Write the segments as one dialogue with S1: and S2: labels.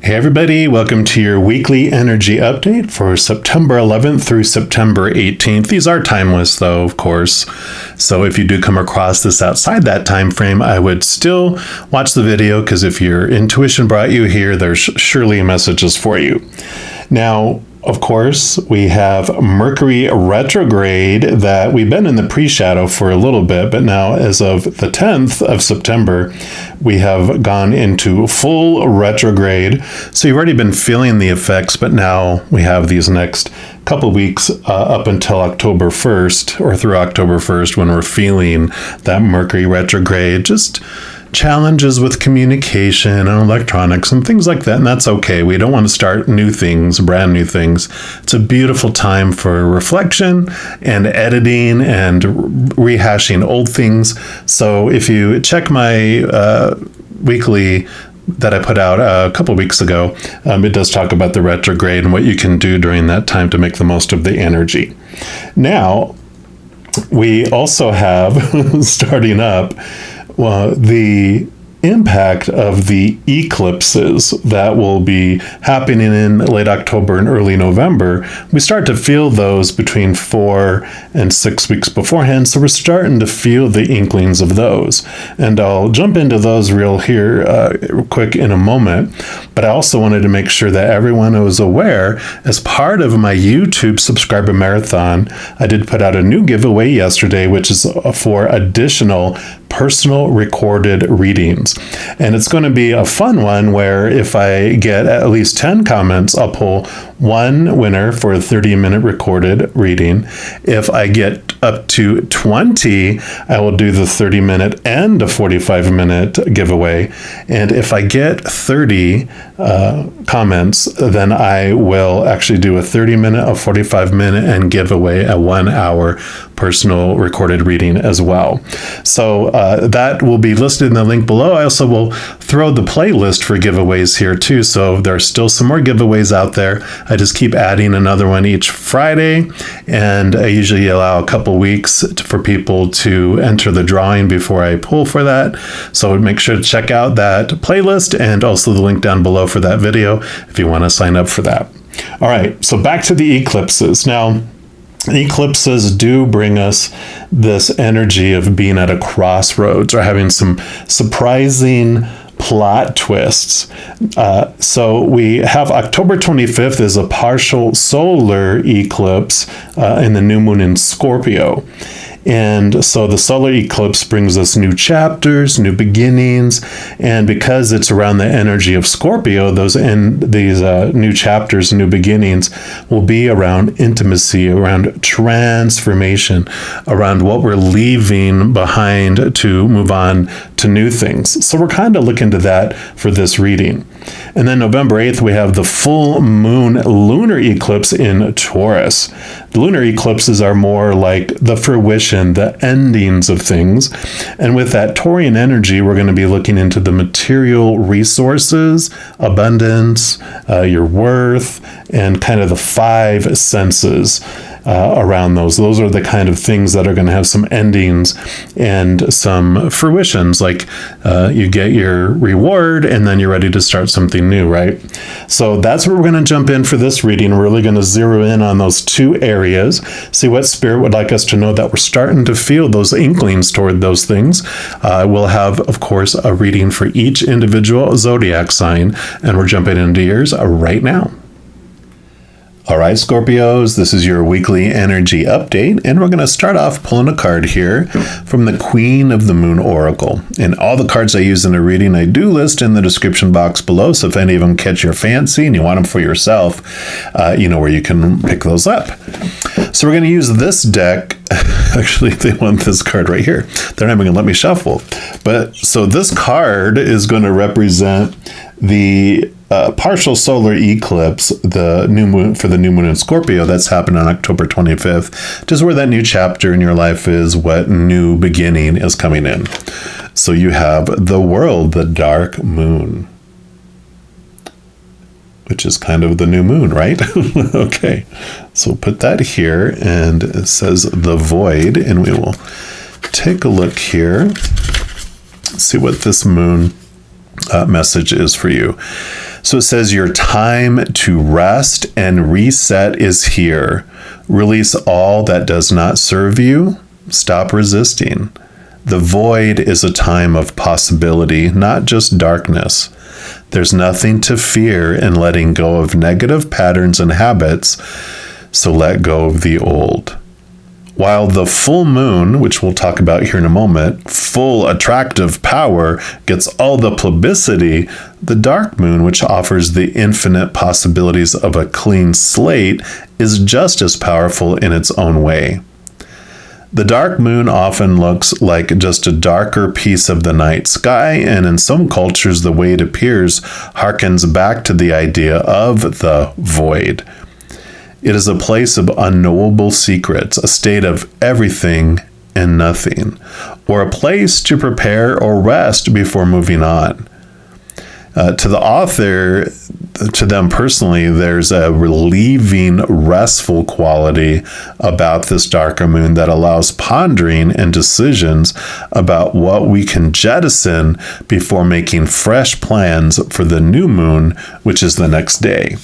S1: Hey everybody, welcome to your weekly energy update for September 11th through September 18th. These are timeless though, of course. So if you do come across this outside that time frame, I would still watch the video because if your intuition brought you here, there's surely messages for you. Now, of course, we have Mercury retrograde that we've been in the pre-shadow for a little bit, but now as of the 10th of September, we have gone into full retrograde. So you've already been feeling the effects, but now we have these next couple weeks up until October 1st or through October 1st when we're feeling that Mercury retrograde, just challenges with communication and electronics and things like that. And that's okay. We don't want to start new things, brand new things. It's a beautiful time for reflection and editing and rehashing old things. So if you check my weekly that I put out a couple weeks ago, it does talk about the retrograde and what you can do during that time to make the most of the energy. Now, we also have starting up the impact of the eclipses that will be happening in late October and early November. We start to feel those between 4 and 6 weeks beforehand, so we're starting to feel the inklings of those. And I'll jump into those real quick in a moment, but I also wanted to make sure that everyone was aware, as part of my YouTube subscriber marathon, I did put out a new giveaway yesterday, which is for additional personal recorded readings. And it's going to be a fun one where if I get at least 10 comments, I'll pull one winner for a 30-minute recorded reading. If I get up to 20, I will do the 30-minute and a 45-minute giveaway. And if I get 30 comments, then I will actually do a 30-minute, a 45-minute, and give away a 1-hour personal recorded reading as well. So that will be listed in the link below. I also will throw the playlist for giveaways here too. So there are still some more giveaways out there. I just keep adding another one each Friday, and I usually allow a couple weeks for people to enter the drawing before I pull for that. So make sure to check out that playlist and also the link down below for that video if you want to sign up for that. All right, so back to the eclipses. Now, eclipses do bring us this energy of being at a crossroads or having some surprising plot twists. So we have October 25th is a partial solar eclipse in the new moon in Scorpio. And so the solar eclipse brings us new chapters, new beginnings, and because it's around the energy of Scorpio, these new chapters, new beginnings will be around intimacy, around transformation, around what we're leaving behind to move on to new things. So we're kind of looking to that for this reading. And then November 8th, we have the full moon lunar eclipse in Taurus. The lunar eclipses are more like the fruition, the endings of things. And with that Taurian energy, we're going to be looking into the material resources, abundance, your worth, and kind of the 5 senses around those. Those are the kind of things that are going to have some endings and some fruitions, like you get your reward and then you're ready to start something new, right? So that's where we're going to jump in for this reading. We're really going to zero in on those 2 areas, see what Spirit would like us to know that we're starting to feel those inklings toward those things. We'll have, of course, a reading for each individual zodiac sign, and we're jumping into yours right now. All right, Scorpios, this is your weekly energy update, and we're going to start off pulling a card here from the Queen of the Moon Oracle. And all the cards I use in a reading, I do list in the description box below, so if any of them catch your fancy and you want them for yourself, you know where you can pick those up. So we're going to use this deck. Actually, they want this card right here. They're not even going to let me shuffle. But so this card is going to represent the partial solar eclipse, the new moon for the new moon in Scorpio that's happened on October 25th, just where that new chapter in your life is, what new beginning is coming in. So you have the world, the dark moon, which is kind of the new moon, right? Okay, so we'll put that here, and it says the void, and we will take a look here, see what this moon message is for you. So it says, your time to rest and reset is here. Release all that does not serve you. Stop resisting. The void is a time of possibility, not just darkness. There's nothing to fear in letting go of negative patterns and habits, so let go of the old. While the full moon, which we'll talk about here in a moment, full attractive power gets all the publicity, the dark moon, which offers the infinite possibilities of a clean slate, is just as powerful in its own way. The dark moon often looks like just a darker piece of the night sky, and in some cultures, the way it appears harkens back to the idea of the void. It is a place of unknowable secrets, a state of everything and nothing, or a place to prepare or rest before moving on. To the author, to them personally, there's a relieving, restful quality about this darker moon that allows pondering and decisions about what we can jettison before making fresh plans for the new moon, which is the next day.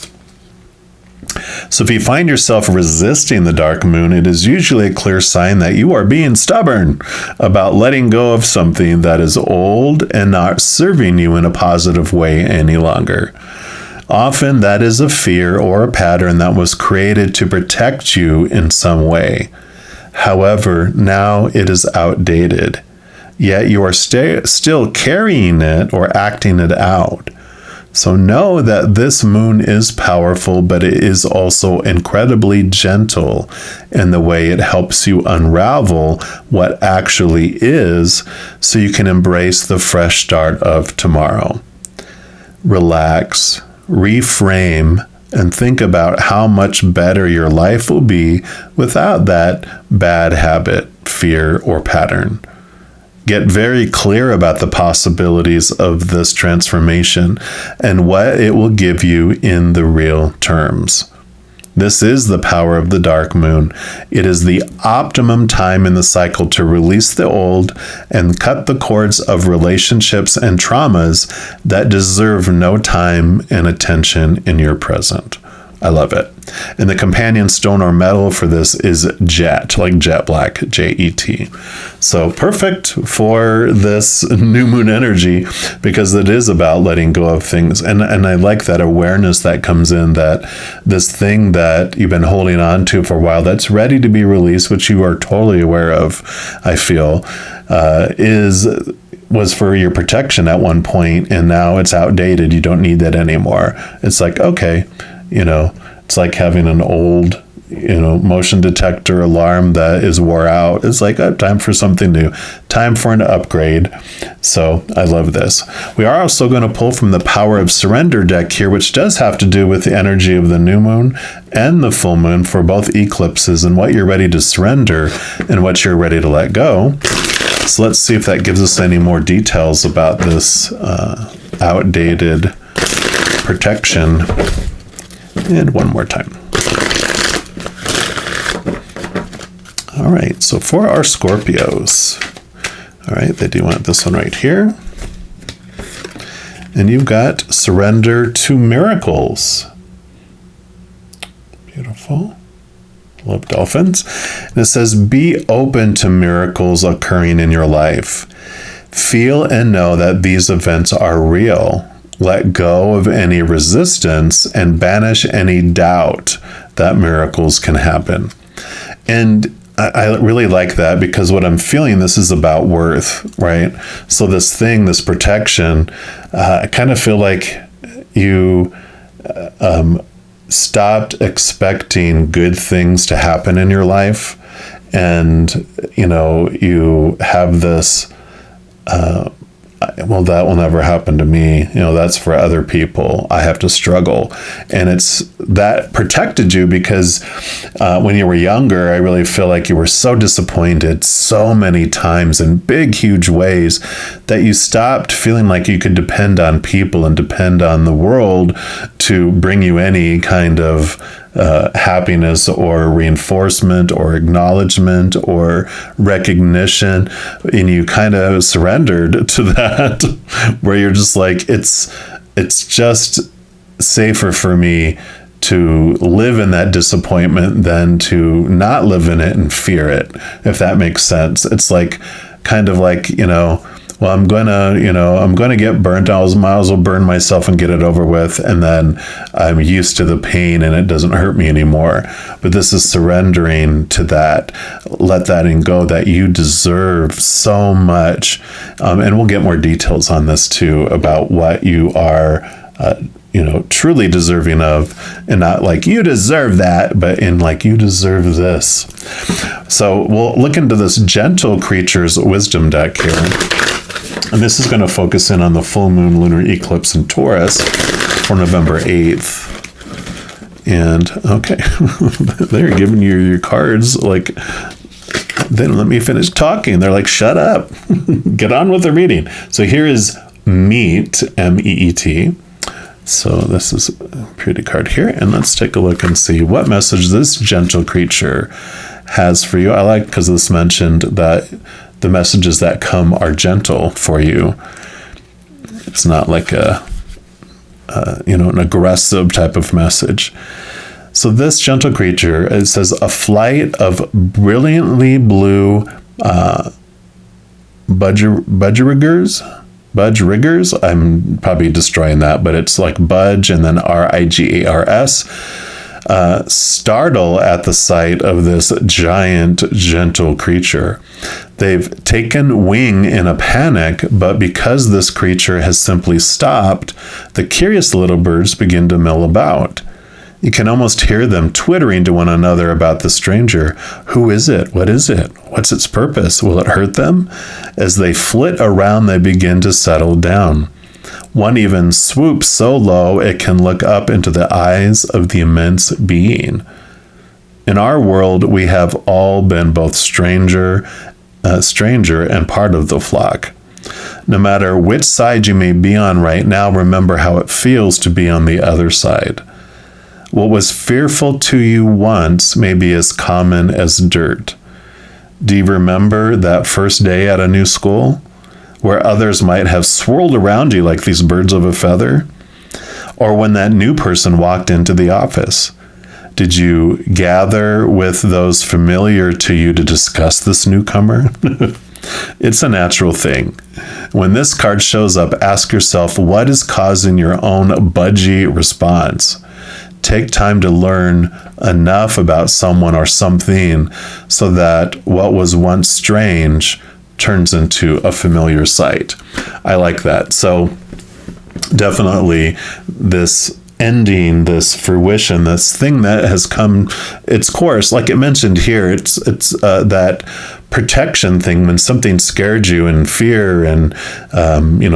S1: So if you find yourself resisting the dark moon, it is usually a clear sign that you are being stubborn about letting go of something that is old and not serving you in a positive way any longer. Often that is a fear or a pattern that was created to protect you in some way. However, now it is outdated, yet you are still carrying it or acting it out. So know that this moon is powerful, but it is also incredibly gentle in the way it helps you unravel what actually is so you can embrace the fresh start of tomorrow. Relax, reframe, and think about how much better your life will be without that bad habit, fear, or pattern. Get very clear about the possibilities of this transformation and what it will give you in the real terms. This is the power of the dark moon. It is the optimum time in the cycle to release the old and cut the cords of relationships and traumas that deserve no time and attention in your present. I love it. And the companion stone or metal for this is jet, like jet black, Jet. So perfect for this new moon energy because it is about letting go of things. And I like that awareness that comes in, that this thing that you've been holding on to for a while that's ready to be released, which you are totally aware of, I feel, was for your protection at one point, and now it's outdated. You don't need that anymore. It's like, okay, it's like having an old, motion detector alarm that is wore out. It's like, time for something new, time for an upgrade. So I love this. We are also going to pull from the Power of Surrender deck here, which does have to do with the energy of the new moon and the full moon for both eclipses and what you're ready to surrender and what you're ready to let go. So let's see if that gives us any more details about this outdated protection. And one more time. All right, so for our Scorpios, all right, they do want this one right here. And you've got surrender to miracles. Beautiful. Love dolphins. And it says, be open to miracles occurring in your life. Feel and know that these events are real. Let go of any resistance and banish any doubt that miracles can happen. And I really like that because what I'm feeling, this is about worth, right? So this thing, this protection, I kind of feel like you stopped expecting good things to happen in your life. And, you have this, well, that will never happen to me. That's for other people. I have to struggle. And it's that protected you because when you were younger, I really feel like you were so disappointed so many times in big, huge ways that you stopped feeling like you could depend on people and depend on the world to bring you any kind of happiness or reinforcement or acknowledgement or recognition, and you kind of surrendered to that, where you're just like, it's just safer for me to live in that disappointment than to not live in it and fear it, if that makes sense. It's like, kind of like, well, I'm gonna get burnt. I might as well burn myself and get it over with. And then I'm used to the pain and it doesn't hurt me anymore. But this is surrendering to that. Let that in go, that you deserve so much. And we'll get more details on this too, about what you are, truly deserving of, and not like you deserve that, but in like you deserve this. So we'll look into this Gentle Creatures wisdom deck here. And this is going to focus in on the full moon lunar eclipse in Taurus for November 8th. And okay, they're giving you your cards like, they don't let me finish talking. They're like, shut up, get on with the reading. So here is Meet, M-E-E-T. So this is a pretty card here. And let's take a look and see what message this gentle creature has for you. I like, because this mentioned that the messages that come are gentle for you. It's not like an aggressive type of message. So this gentle creature, it says, a flight of brilliantly blue budgeriggers. I'm probably destroying that, but it's like budge and then R-I-G-A-R-S. Startle at the sight of this giant, gentle creature. They've taken wing in a panic, but because this creature has simply stopped, the curious little birds begin to mill about. You can almost hear them twittering to one another about the stranger. Who is it? What is it? What's its purpose? Will it hurt them? As they flit around, they begin to settle down. One even swoops so low it can look up into the eyes of the immense being. In our world, we have all been both stranger and part of the flock. No matter which side you may be on right now, remember how it feels to be on the other side. What was fearful to you once may be as common as dirt. Do you remember that first day at a new school, where others might have swirled around you like these birds of a feather? Or when that new person walked into the office? Did you gather with those familiar to you to discuss this newcomer? It's a natural thing. When this card shows up, ask yourself, what is causing your own budgy response? Take time to learn enough about someone or something so that what was once strange turns into a familiar sight. I like that. So definitely this ending, this fruition, this thing that has come its course, like it mentioned here, it's that protection thing. When something scared you and fear and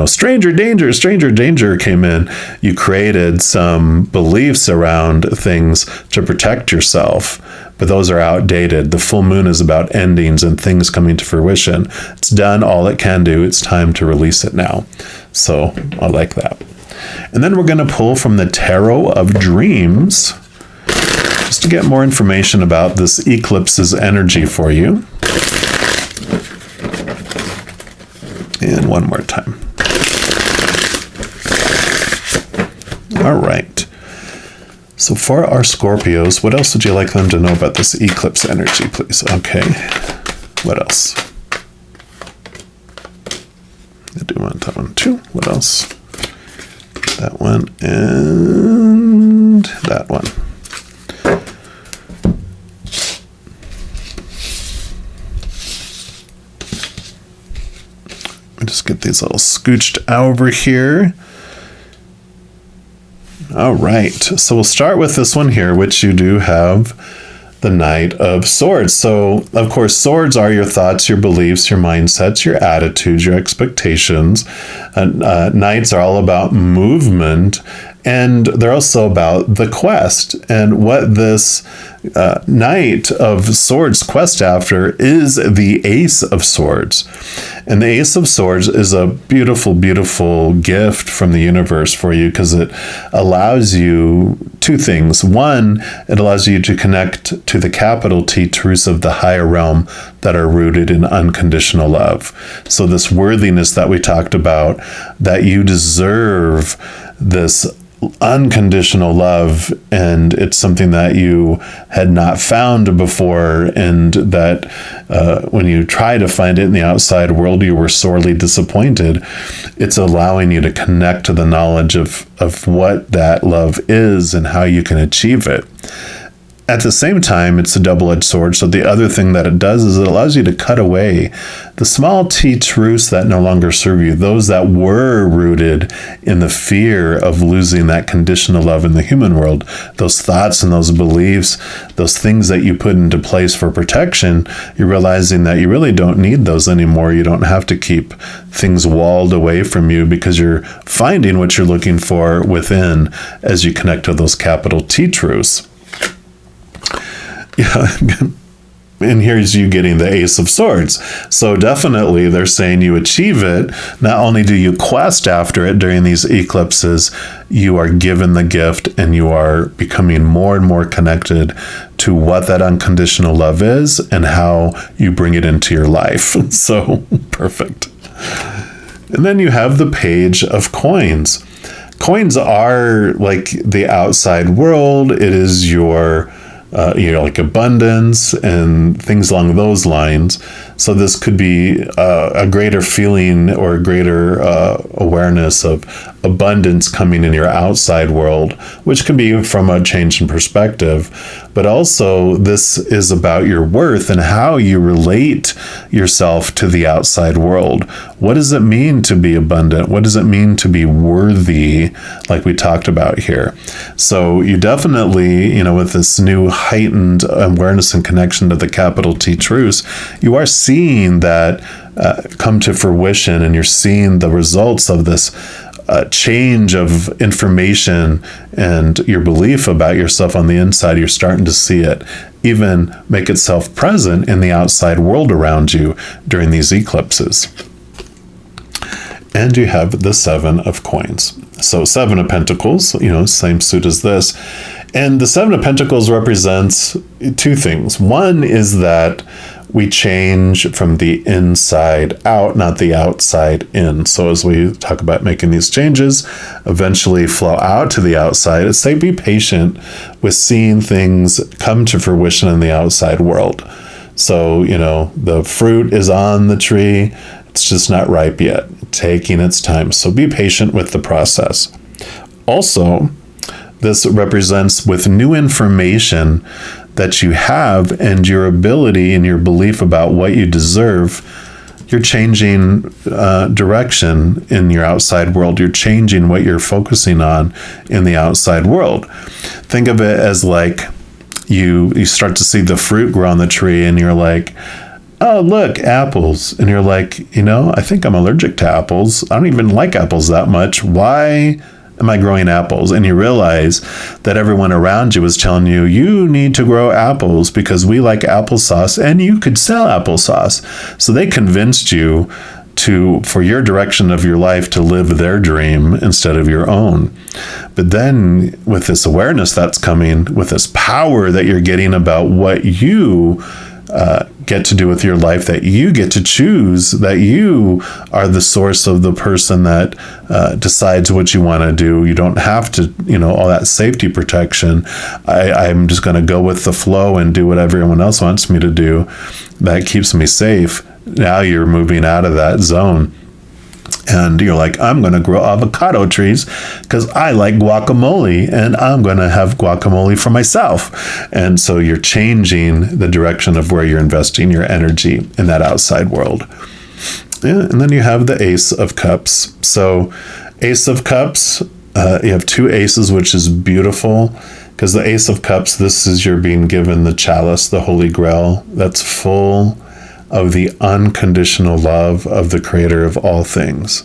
S1: stranger danger came in, you created some beliefs around things to protect yourself, but those are outdated. The full moon is about endings and things coming to fruition. It's done all it can do. It's time to release it now. So I like that. And then we're going to pull from the Tarot of Dreams just to get more information about this eclipse's energy for you. And one more time. All right. So for our Scorpios, what else would you like them to know about this eclipse energy, please? Okay. What else? I do want that one too. What else? That one and that one. Let me just get these all scooched over here. All right, so we'll start with this one here, which you do have the Knight of Swords. So, of course, swords are your thoughts, your beliefs, your mindsets, your attitudes, your expectations. Knights are all about movement, and they're also about the quest. And what this Knight of Swords quest after is the Ace of Swords. And the Ace of Swords is a beautiful, beautiful gift from the universe for you, because it allows you two things. One, it allows you to connect to the capital T truths of the higher realm that are rooted in unconditional love. So this worthiness that we talked about, that you deserve this unconditional love, and it's something that you had not found before, and that when you try to find it in the outside world, you were sorely disappointed. It's allowing you to connect to the knowledge of what that love is and how you can achieve it. At the same time, it's a double-edged sword. So the other thing that it does is it allows you to cut away the small t truths that no longer serve you, those that were rooted in the fear of losing that conditional love in the human world, those thoughts and those beliefs, those things that you put into place for protection. You're realizing that you really don't need those anymore. You don't have to keep things walled away from you, because you're finding what you're looking for within as you connect to those capital T truths. Yeah, and here's you getting the Ace of Swords. So definitely they're saying you achieve it. Not only do you quest after it during these eclipses, you are given the gift and you are becoming more and more connected to what that unconditional love is and how you bring it into your life. So perfect. And then you have the Page of Coins. Coins are like the outside world. It is your like abundance and things along those lines. So this could be a greater feeling or a greater awareness of abundance coming in your outside world, which can be from a change in perspective. But also this is about your worth and how you relate yourself to the outside world. What does it mean to be abundant? What does it mean to be worthy, like we talked about here? So you definitely, with this new heightened awareness and connection to the capital T truths, you are seeing that come to fruition, and you're seeing the results of this change of information and your belief about yourself on the inside. You're starting to see it even make itself present in the outside world around you during these eclipses. And you have the Seven of Coins. So Seven of Pentacles, same suit as this. And the Seven of Pentacles represents two things. One is that we change from the inside out, not the outside in. So as we talk about making these changes, eventually flow out to the outside, it's say be patient with seeing things come to fruition in the outside world. So, the fruit is on the tree, it's just not ripe yet, taking its time. So be patient with the process. Also, this represents with new information that you have and your ability and your belief about what you deserve, you're changing direction in your outside world. You're changing what you're focusing on in the outside world. Think of it as like you start to see the fruit grow on the tree and you're like, oh, look, apples. And you're like, I think I'm allergic to apples. I don't even like apples that much. Why am I growing apples? And you realize that everyone around you is telling you, you need to grow apples because we like applesauce and you could sell applesauce. So they convinced you for your direction of your life to live their dream instead of your own. But then with this awareness that's coming, with this power that you're getting about what you get to do with your life, that you get to choose, that you are the source of the person that decides what you want to do. You don't have to, all that safety protection. I'm just going to go with the flow and do what everyone else wants me to do. That keeps me safe. Now you're moving out of that zone. And you're like, I'm going to grow avocado trees because I like guacamole and I'm going to have guacamole for myself. And so you're changing the direction of where you're investing your energy in that outside world. Yeah, and then you have the Ace of Cups. So Ace of Cups, you have two aces, which is beautiful because the Ace of Cups, this is you're being given the chalice, the Holy Grail, that's full of the unconditional love of the creator of all things.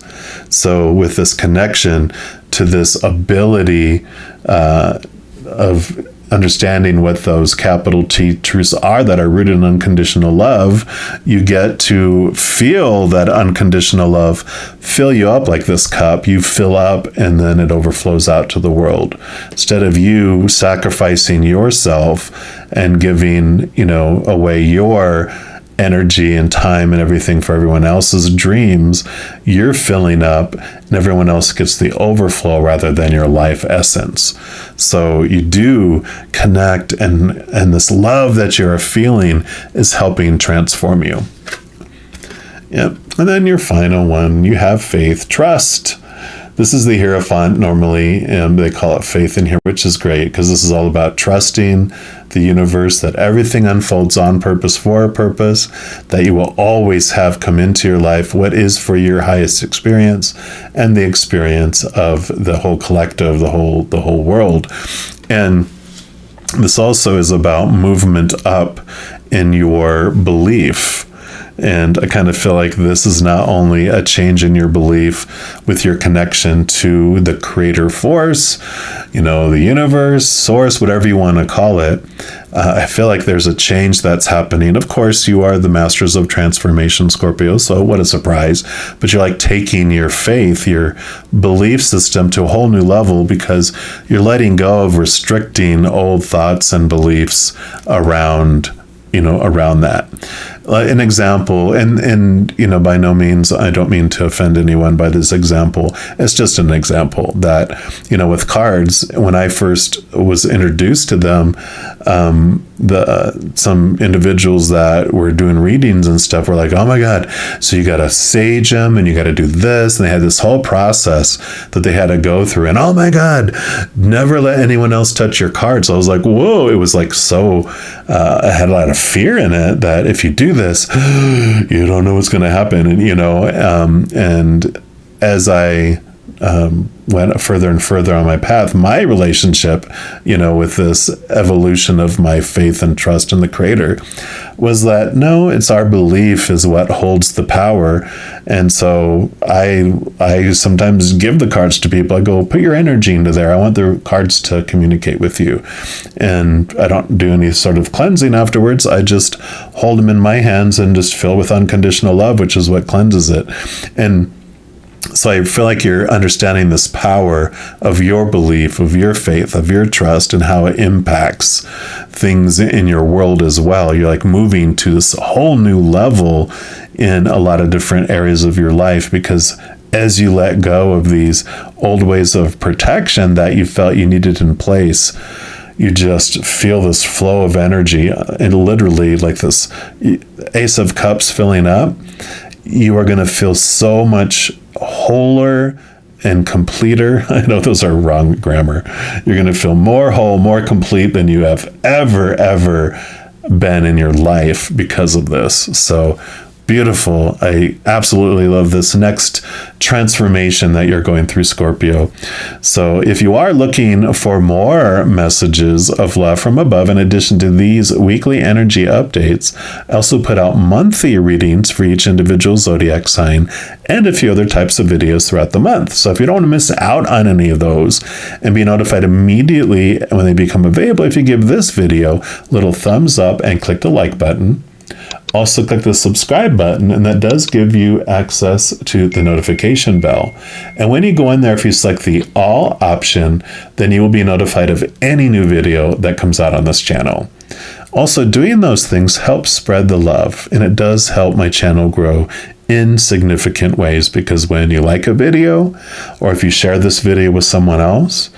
S1: So with this connection to this ability of understanding what those capital T truths are that are rooted in unconditional love, you get to feel that unconditional love fill you up like this cup. You fill up and then it overflows out to the world. Instead of you sacrificing yourself and giving, away your energy and time and everything for everyone else's dreams, you're filling up and everyone else gets the overflow rather than your life essence. So you do connect, and this love that you're feeling is helping transform you. Yep. And then your final one, you have faith, trust. This is the Hierophant normally, and they call it faith in here, which is great because this is all about trusting the universe, that everything unfolds on purpose for a purpose, that you will always have come into your life what is for your highest experience and the experience of the whole collective, the whole world. And this also is about movement up in your belief. And I kind of feel like this is not only a change in your belief with your connection to the creator force, the universe, source, whatever you want to call it. I feel like there's a change that's happening. Of course, you are the masters of transformation, Scorpio, so what a surprise. But you're like taking your faith, your belief system to a whole new level because you're letting go of restricting old thoughts and beliefs around that. An example, and by no means, I don't mean to offend anyone by this example. It's just an example that, with cards, when I first was introduced to them, some individuals that were doing readings and stuff were like, oh my God, so you got to sage them and you got to do this. And they had this whole process that they had to go through. And oh my God, never let anyone else touch your cards. So I was like, whoa, it was like so, I had a lot of fear in it that if you do this, you don't know what's going to happen. And, and as I went further and further on my path, my relationship, with this evolution of my faith and trust in the creator was that, no, it's our belief is what holds the power. And so I sometimes give the cards to people. I go, put your energy into there. I want the cards to communicate with you. And I don't do any sort of cleansing afterwards. I just hold them in my hands and just fill with unconditional love, which is what cleanses it. And so I feel like you're understanding this power of your belief, of your faith, of your trust, and how it impacts things in your world as well. You're like moving to this whole new level in a lot of different areas of your life because as you let go of these old ways of protection that you felt you needed in place, you just feel this flow of energy and literally like this Ace of Cups filling up. You are going to feel so much wholer and completer. I know those are wrong grammar. You're going to feel more whole, more complete than you have ever been in your life because of this. So beautiful. I absolutely love this next transformation that you're going through, Scorpio. So if you are looking for more messages of love from above, in addition to these weekly energy updates, I also put out monthly readings for each individual zodiac sign and a few other types of videos throughout the month. So if you don't want to miss out on any of those and be notified immediately when they become available, if you give this video a little thumbs up and click the like button. Also click the subscribe button, and that does give you access to the notification bell. And when you go in there, if you select the all option, then you will be notified of any new video that comes out on this channel. Also, doing those things helps spread the love, and it does help my channel grow in significant ways, because when you like a video, or if you share this video with someone else,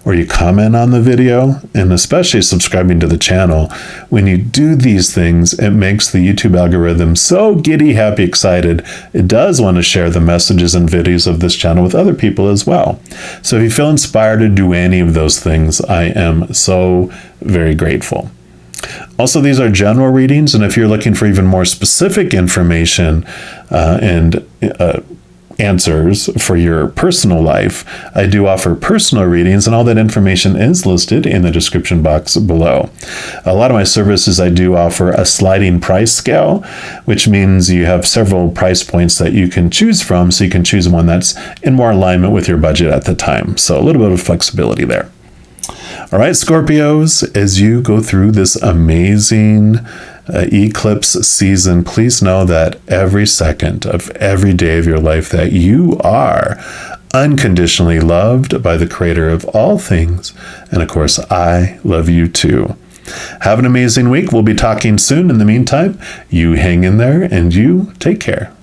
S1: or you comment on the video, and especially subscribing to the channel, when you do these things, it makes the YouTube algorithm so giddy, happy, excited. It does want to share the messages and videos of this channel with other people as well. So if you feel inspired to do any of those things, I am so very grateful. Also, these are general readings, and if you're looking for even more specific information and answers for your personal life, I do offer personal readings, and all that information is listed in the description box below. A lot of my services, I do offer a sliding price scale, which means you have several price points that you can choose from, so you can choose one that's in more alignment with your budget at the time. So a little bit of flexibility there. All right, Scorpios, as you go through this amazing eclipse season, please know that every second of every day of your life that you are unconditionally loved by the creator of all things. And of course, I love you too. Have an amazing week. We'll be talking soon. In the meantime, you hang in there and you take care.